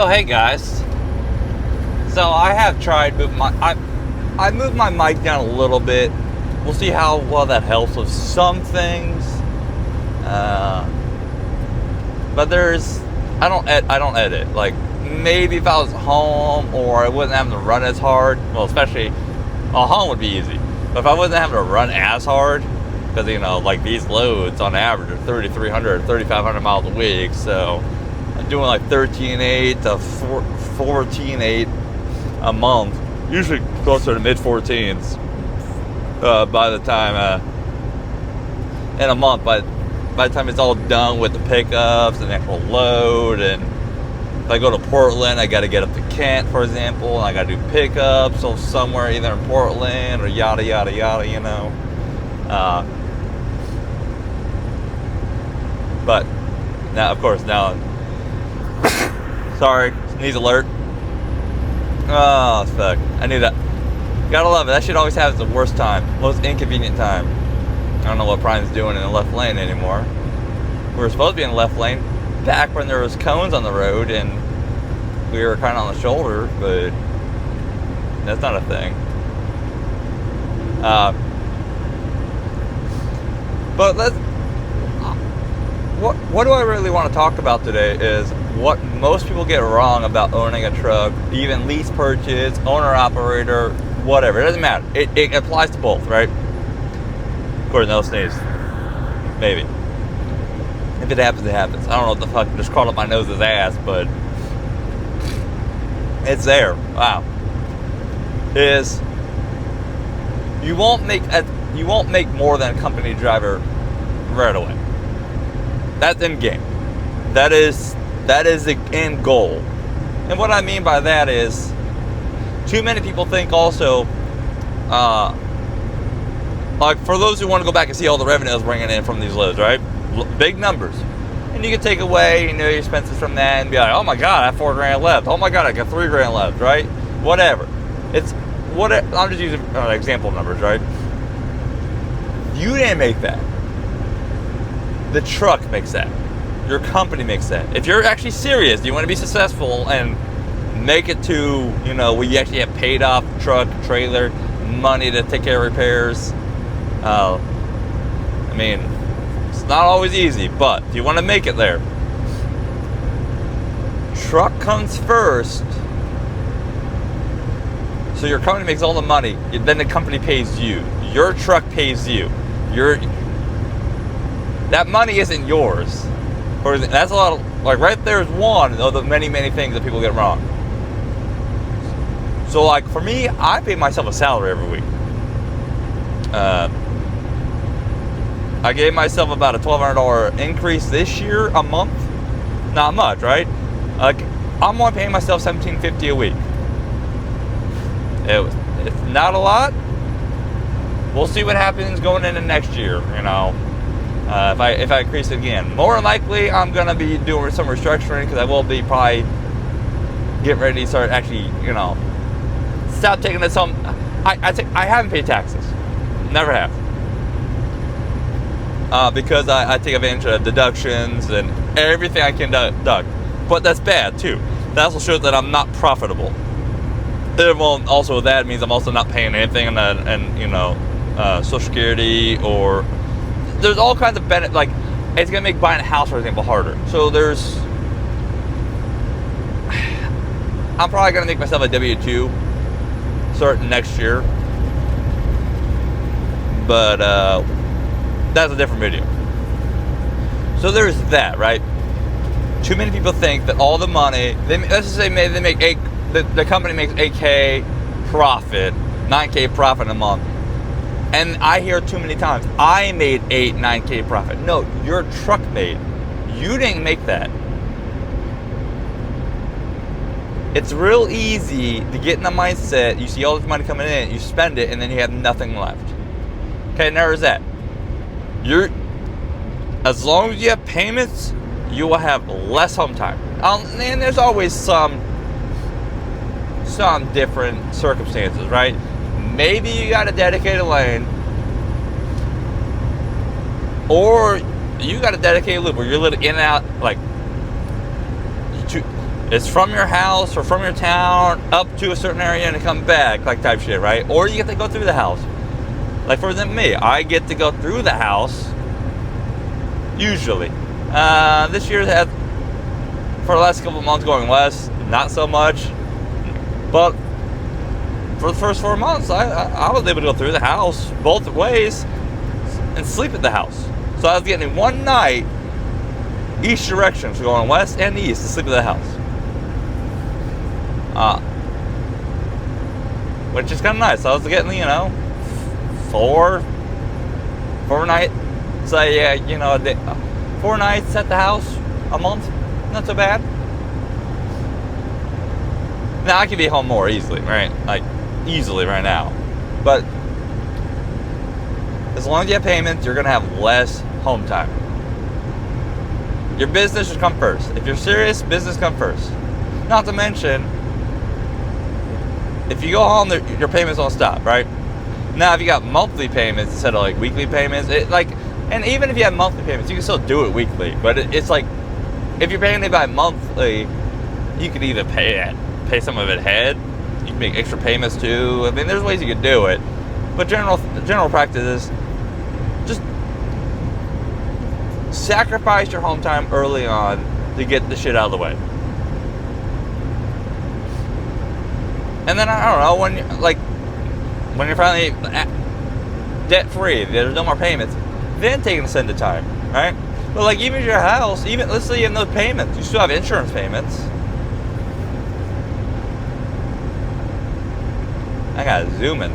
So hey guys, so I have tried I moved my mic down a little bit. We'll see how well that helps with some things. But I don't edit. Like maybe if I was home or I wasn't having to run as hard. Well, especially home would be easy. But if I wasn't having to run as hard, because like these loads on average are 3,300, 3,500 miles a week, so I'm doing like 13.8 to 14.8 a month, usually closer to mid 14s by the time in a month. By the time it's all done with the pickups and the actual load, and if I go to Portland, I got to get up to Kent, for example, and I got to do pickups so somewhere either in Portland or yada yada yada, But now, of course, sorry, sneeze alert. Oh, fuck. I knew that. Gotta love it. That shit always happens at the worst time. Most inconvenient time. I don't know what Prime's doing in the left lane anymore. We were supposed to be in the left lane back when there was cones on the road and we were kind of on the shoulder, but that's not a thing. But what do I really want to talk about today is what most people get wrong about owning a truck, even lease purchase, owner-operator, whatever. It doesn't matter. It applies to both, right? Of course, no sneeze. Maybe. If it happens, it happens. I don't know what the fuck just crawled up my nose's ass, but it's there. Wow. You won't make more than a company driver right away. That's end game. That is the end goal. And what I mean by that is, too many people think also, like for those who want to go back and see all the revenue I was bringing in from these loads, right? Big numbers. And you can take away, your expenses from that and be like, oh my God, I have $4,000 left. Oh my God, I got $3,000 left, right? Whatever. I'm just using example numbers, right? You didn't make that. The truck makes that. Your company makes that. If you're actually serious, you want to be successful and make it to, where you actually have paid off truck, trailer, money to take care of repairs. It's not always easy, but if you want to make it there, truck comes first. So your company makes all the money, then the company pays you. Your truck pays you. That money isn't yours. Or that's a lot of, like right there is one of the many, many things that people get wrong. So like for me, I pay myself a salary every week. I gave myself about a $1,200 increase this year a month. Not much, right? Like I'm only paying myself $1,750 a week. It's not a lot. We'll see what happens going into next year, if I increase it again. More than likely, I'm going to be doing some restructuring because I will be probably getting ready to start actually, stop taking this home. I haven't paid taxes. Never have. Because I take advantage of deductions and everything I can deduct. But that's bad, too. That also shows that I'm not profitable. Well, also that means I'm also not paying anything and Social Security or there's all kinds of benefits. Like it's gonna make buying a house, for example, harder. So I'm probably gonna make myself a W-2 starting next year, but that's a different video. So there's that, right? Too many people think that all the money let's just say maybe they make the company makes $8K profit, $9K profit a month. And I hear too many times, I made $8, $9K profit. No, your truck made. You didn't make that. It's real easy to get in the mindset, you see all this money coming in, you spend it, and then you have nothing left. Okay, now there's that. As long as you have payments, you will have less home time. And there's always some different circumstances, right? Maybe you got a dedicated lane, or you got a dedicated loop where you're literally in and out. Like It's from your house or from your town up to a certain area and come back, like type shit, right? Or you get to go through the house. Like for example, me, I get to go through the house usually. This year had for the last couple of months going west, not so much. But for the first 4 months, I was able to go through the house both ways and sleep at the house. So I was getting one night each direction, so going west and east to sleep at the house. Which is kind of nice. I was getting, 4 nights. So yeah, 4 nights at the house a month. Not so bad. Now I could be home more easily, right? Like easily right now. But as long as you have payments, you're gonna have less home time. Your business should come first. If you're serious, business come first. Not to mention, if you go home, your payments don't stop, right? Now, if you got monthly payments instead of like weekly payments, and even if you have monthly payments, you can still do it weekly. But it's like, if you're paying it by monthly, you could either pay some of it ahead. You can make extra payments too. I mean, there's ways you can do it. But general practice is just sacrifice your home time early on to get the shit out of the way. And then I don't know, when you're finally debt free, there's no more payments, then take an extended time, right? But like even your house, let's say you have no payments, you still have insurance payments. I gotta zoom in.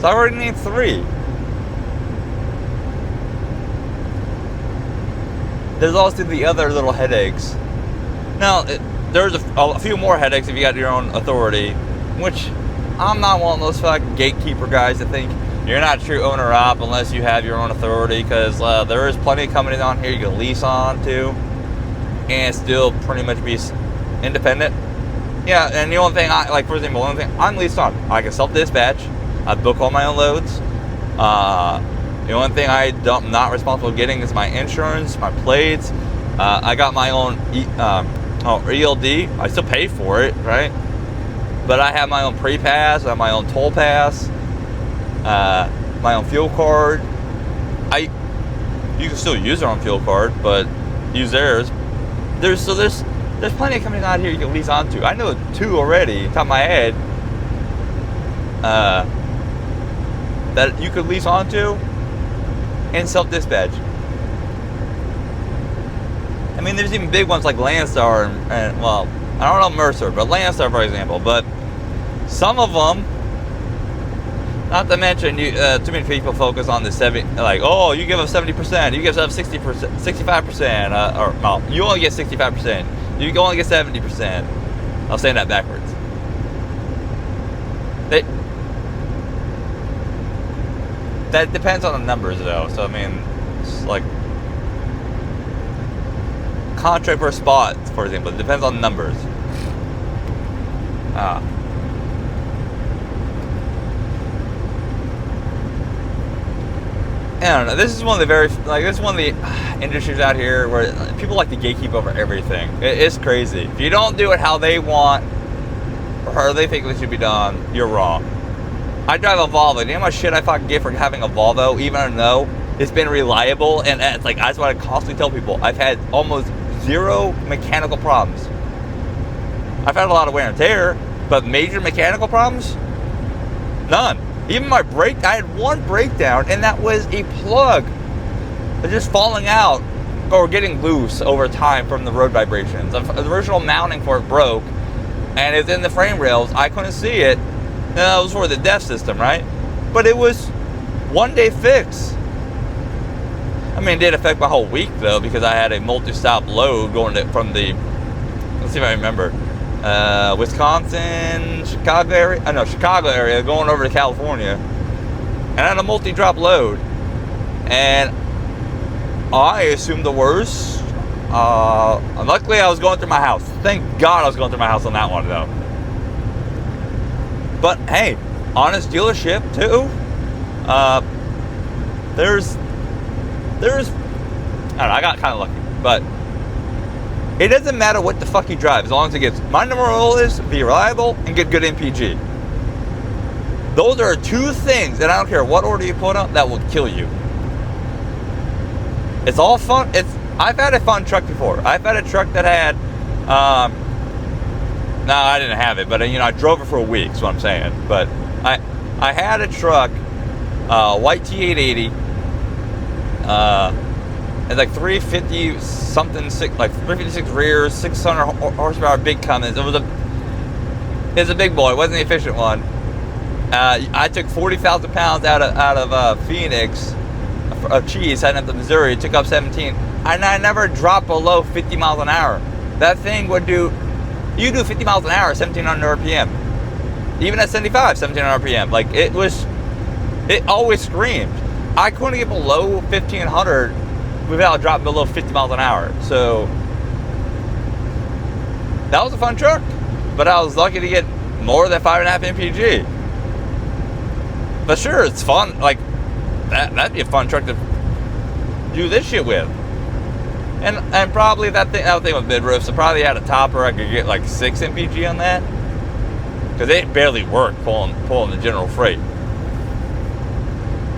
So I already need 3. There's also the other little headaches. Now, there's a few more headaches if you got your own authority, which I'm not one of those fucking gatekeeper guys that think you're not a true owner-op unless you have your own authority, because there is plenty of companies on here you can lease on to and still pretty much be independent. Yeah, and the only thing for example, I'm leased on, I can self-dispatch, I book all my own loads. The only thing I'm not responsible for getting is my insurance, my plates. I got my own ELD. I still pay for it, right? But I have my own pre-pass, I have my own toll pass, my own fuel card. You can still use your own fuel card, but use theirs. There's plenty of companies out here you can lease onto. I know 2 already, top of my head, that you could lease onto and self-dispatch. I mean, there's even big ones like Landstar and well, I don't know Mercer, but Landstar, for example. But some of them, not to mention, too many people focus on the 70, like, oh, you give up 70%, you give up 60%, 65%, or no, you only get 65%, you only get 70%. I'm saying that backwards. That depends on the numbers, though. So I mean, it's like contract per spot, for example. It depends on numbers. I don't know. This is one of the industries out here where people like to gatekeep over everything. It's crazy. If you don't do it how they want or how they think it should be done, you're wrong. I drive a Volvo. You know how much shit I fucking get for having a Volvo, even though it's been reliable? And it's like, that's what I constantly tell people. I've had almost 0 mechanical problems. I've had a lot of wear and tear, but major mechanical problems? None. Even my brake, I had 1 breakdown, and that was a plug just falling out or getting loose over time from the road vibrations. The original mounting for it broke, and it's in the frame rails. I couldn't see it. No, it was for the DEF system, right? But it was 1 day fix. I mean, it did affect my whole week, though, because I had a multi-stop load going from the, let's see if I remember, Wisconsin, Chicago area, going over to California. And I had a multi-drop load. And I assumed the worst. Luckily, I was going through my house. Thank God I was going through my house on that one, though. But hey, honest dealership too. There's I don't know, I got kind of lucky. But it doesn't matter what the fuck you drive, as long as it gets, my number one rule is be reliable and get good MPG. Those are two things, and I don't care what order you put them, that will kill you. It's all fun. I've had a fun truck before. I've had a truck that had, no, I didn't have it, but I drove it for a week, is what I'm saying. But I had a truck, white T880, it's like 350 something, like 356 rears, 600 horsepower, big Cummins. It was a big boy. It wasn't the efficient one. I took 40,000 pounds out of Phoenix of cheese heading up to Missouri. It took up 17, and I never dropped below 50 miles an hour. That thing would do 50 miles an hour, 1,700 RPM. Even at 75, 1,700 RPM. Like, it always screamed. I couldn't get below 1,500 without dropping below 50 miles an hour. So that was a fun truck, but I was lucky to get more than 5.5 MPG. But sure, it's fun. Like, that'd be a fun truck to do this shit with. And probably that thing with mid-roof, so probably had a topper, I could get like 6 MPG on that. Because it barely worked pulling the general freight.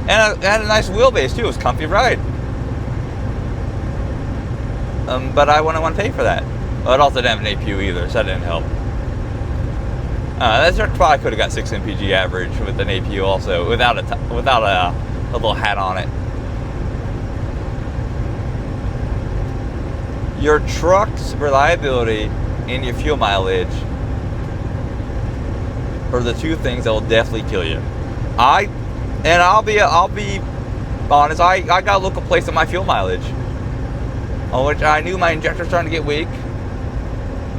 And it had a nice wheelbase too, it was a comfy ride. But I wouldn't want to pay for that. Well, it also didn't have an APU either, so that didn't help. That truck probably could have got 6 MPG average with an APU also, without a little hat on it. Your truck's reliability and your fuel mileage are the two things that will definitely kill you. I'll be honest, I got a low complaints on my fuel mileage, on which I knew my injector's starting to get weak,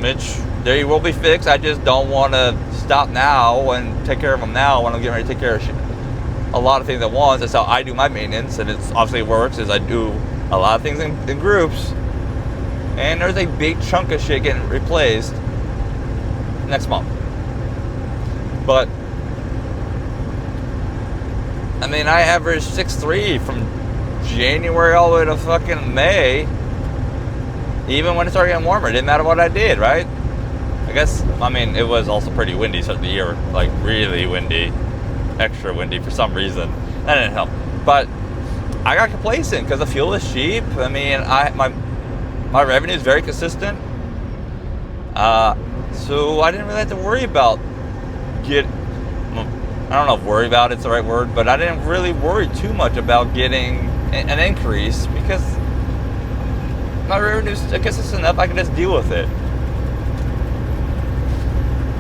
which they will be fixed. I just don't want to stop now and take care of them now when I'm getting ready to take care of a lot of things at once. That's how I do my maintenance, and it's obviously it works, is I do a lot of things in groups, and there's a big chunk of shit getting replaced next month. But I mean, I averaged 6.3 from January all the way to fucking May. Even when it started getting warmer, it didn't matter what I did, right? I guess, I mean, it was also pretty windy start of the year, like really windy, extra windy for some reason. That didn't help. But I got complacent because the fuel is cheap. I mean, my revenue is very consistent. So I didn't really have to worry about I don't know if worry about it's the right word, but I didn't really worry too much about getting an increase because my revenue is consistent enough. I can just deal with it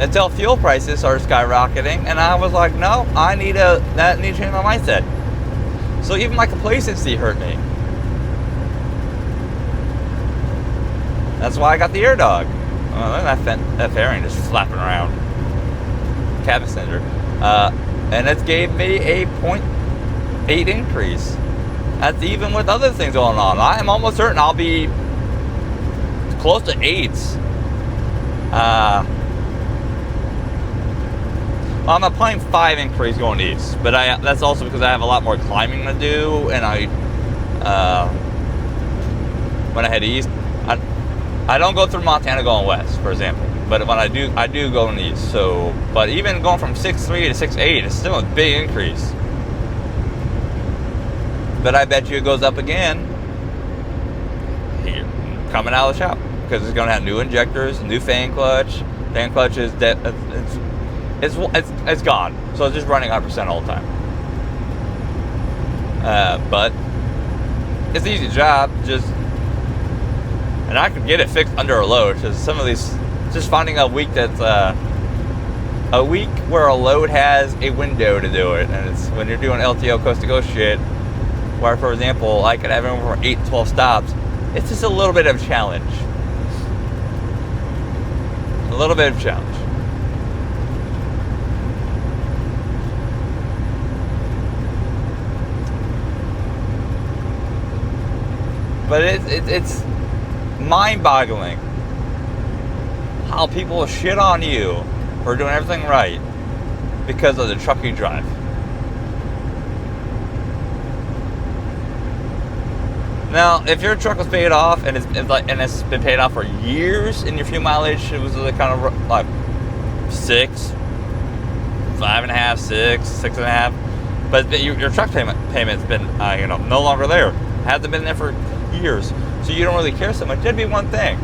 until fuel prices started skyrocketing, and I was like, no, I need to change my mindset. So even my complacency hurt me. That's why I got the air dog. That fairing just flapping around. Cabin center. And it gave me a 0.8 increase. That's even with other things going on. I am almost certain I'll be close to 8s. I'm a 0.5 increase going east, but that's also because I have a lot more climbing to do, and when I head east, I don't go through Montana going west, for example. But when I do go east. So, but even going from 6.3 to 6.8 is still a big increase. But I bet you it goes up again here, coming out of the shop, because it's going to have new injectors, new fan clutch. Fan clutch is it's gone, so it's just running 100% all the time. But it's an easy job, and I could get it fixed under a load. Because some of these. Just finding a week that's a week where a load has a window to do it, and it's when you're doing LTO coast to coast shit, where for example I could have anywhere from 8 to 12 stops. It's just a little bit of a challenge. A little bit of a challenge. But it's mind-boggling how people will shit on you for doing everything right because of the truck you drive. Now, if your truck was paid off and it's been paid off for years, and your fuel mileage it was kind of like 6, 5.5, 6, 6.5, but your truck payment's been no longer there. Hasn't been there for years, so you don't really care so much. That'd be one thing.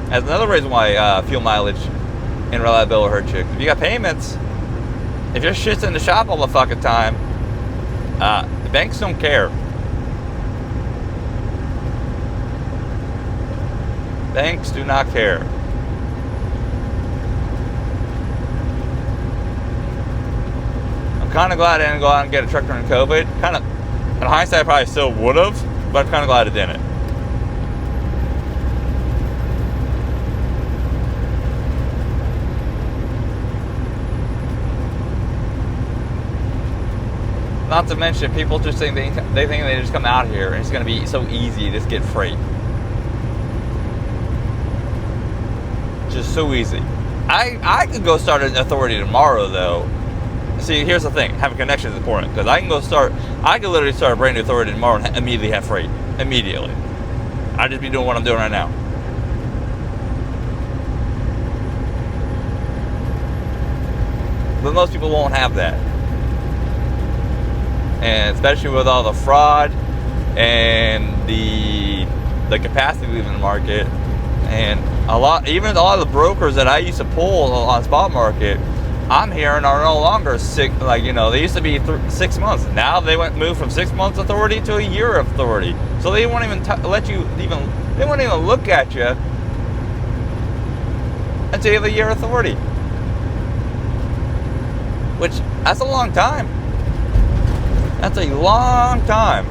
That's another reason why fuel mileage and reliability hurt you. If you got payments, if your shit's in the shop all the fucking time, the banks don't care. Banks do not care. I'm kind of glad I didn't go out and get a truck during COVID. Kind of, in hindsight, I probably still would have, but I'm kind of glad I didn't. Not to mention, people just think they think they just come out here and it's going to be so easy to just get freight. Just so easy. I could go start an authority tomorrow, though. See, here's the thing: having connections is important, because I could literally start a brand new authority tomorrow and immediately have freight. Immediately. I'd just be doing what I'm doing right now. But most people won't have that. And especially with all the fraud and the capacity leaving the market, and a lot of the brokers that I used to pull on spot market, I'm hearing are no longer they used to be 6 months. Now they moved from 6 months authority to a year of authority. So they won't even they won't even look at you until you have a year authority. Which, that's a long time. That's a long time.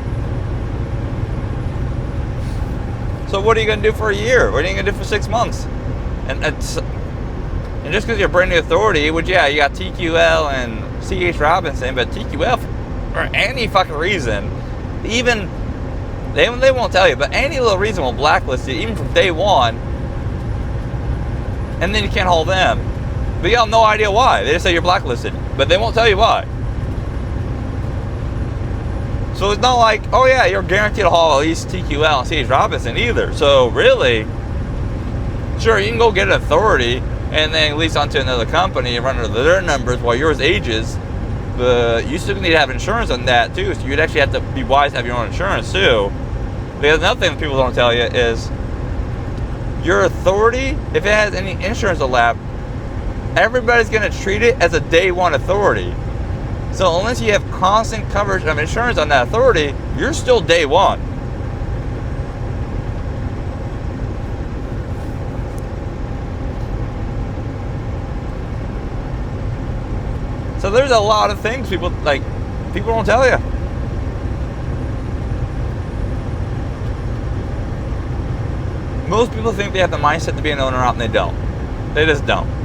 So what are you going to do for a year? What are you going to do for 6 months? And just because you're a brand new authority, which, yeah, you got TQL and C.H. Robinson, but TQL, for any fucking reason, even, they won't tell you, but any little reason will blacklist you, even from day one, and then you can't hold them. But you have no idea why. They just say you're blacklisted, but they won't tell you why. So it's not like, oh yeah, you're guaranteed to haul at least TQL and C.H. Robinson either. So really, sure, you can go get an authority and then lease onto another company and run under their numbers while yours ages. But you still need to have insurance on that too. So you'd actually have to be wise to have your own insurance too. Because another thing that people don't tell you is your authority, if it has any insurance elapsed, everybody's going to treat it as a day one authority. So unless you have constant coverage of insurance on that authority, you're still day one. So there's a lot of things people don't tell you. Most people think they have the mindset to be an owner out, and they don't. They just don't.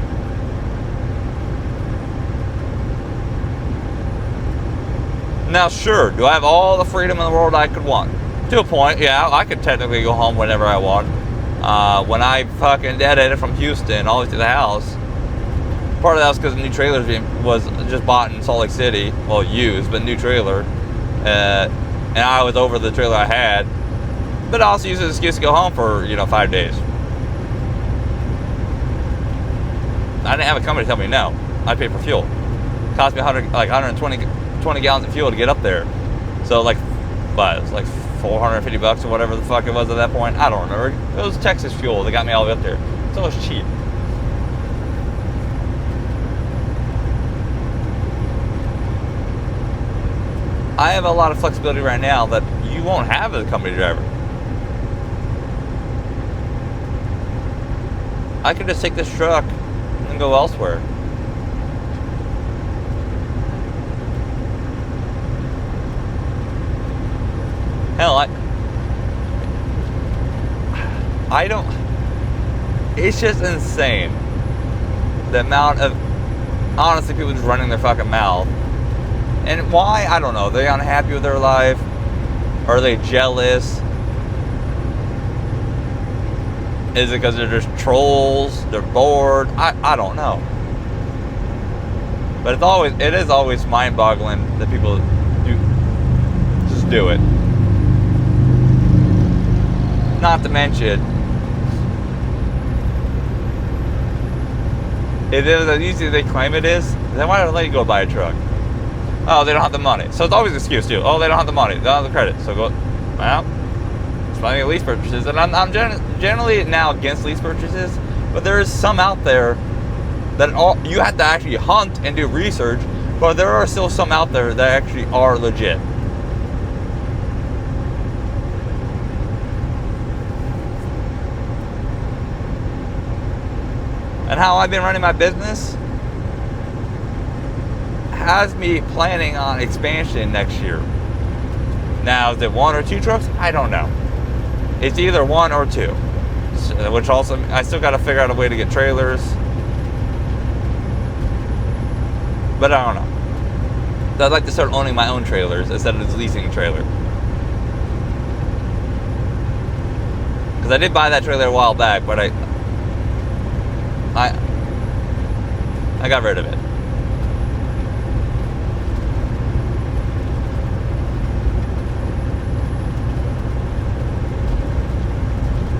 Now, sure, do I have all the freedom in the world I could want? To a point, yeah, I could technically go home whenever I want. When I fucking deadheaded from Houston all the way to the house, part of that was because the new trailer was just bought in Salt Lake City. Well, used, but new trailer. And I was over the trailer I had. But I also used it as an excuse to go home for, 5 days. I didn't have a company tell me no. I paid for fuel. It cost me 120 gallons of fuel to get up there. So it was like $450 or whatever the fuck it was at that point. I don't remember. It was Texas fuel that got me all the way up there. So it was cheap. I have a lot of flexibility right now that you won't have as a company driver. I could just take this truck and go elsewhere. Hell, I don't. It's just insane the amount of, honestly, people just running their fucking mouth. And why? I don't know. Are they unhappy with their life? Are they jealous? Is it because they're just trolls? They're bored? I don't know. But it is always mind-boggling that people just do it. Not to mention, if it was as easy as they claim it is, then why don't they let you go buy a truck? Oh, they don't have the money. So it's always an excuse too. Oh, they don't have the money. They don't have the credit. So go, well, it's plenty of lease purchases. And I'm generally now against lease purchases, but there is some out there that you have to actually hunt and do research, but there are still some out there that actually are legit. And how I've been running my business has me planning on expansion next year. Now, is it 1 or 2 trucks? I don't know. It's either 1 or 2. Which also, I still got to figure out a way to get trailers. But I don't know. So I'd like to start owning my own trailers instead of just leasing a trailer. Because I did buy that trailer a while back, but I got rid of it.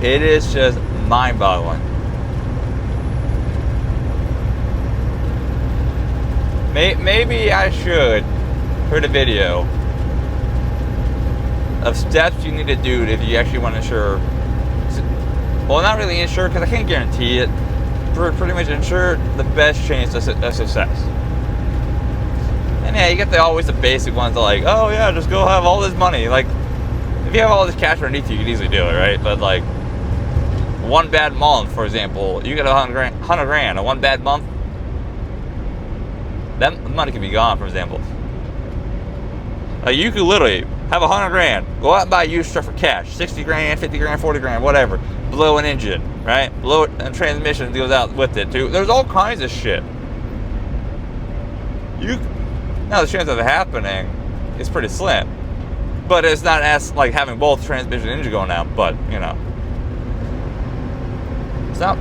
It is just mind-boggling. Maybe I should create a video of steps you need to do if you actually want to insure. Well, not really insure, because I can't guarantee it. Pretty much ensure the best chance of success. And yeah, you get always the basic ones like, oh yeah, just go have all this money. Like, if you have all this cash underneath you can easily do it, right? But like, one bad month, for example, you get $100 grand. A one bad month, that money can be gone, for example. Like, you could literally have $100 grand, go out and buy used stuff for cash, 60 grand, 50 grand, 40 grand, whatever. Blow an engine, right? Blow it, and transmission goes out with it too. There's all kinds of shit. Now the chance of it happening is pretty slim, but it's not as like having both transmission and engine going out. But you know, it's not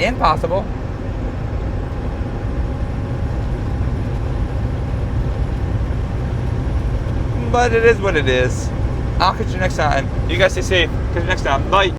impossible. But it is what it is. I'll catch you next time. You guys stay safe. Catch you next time. Bye.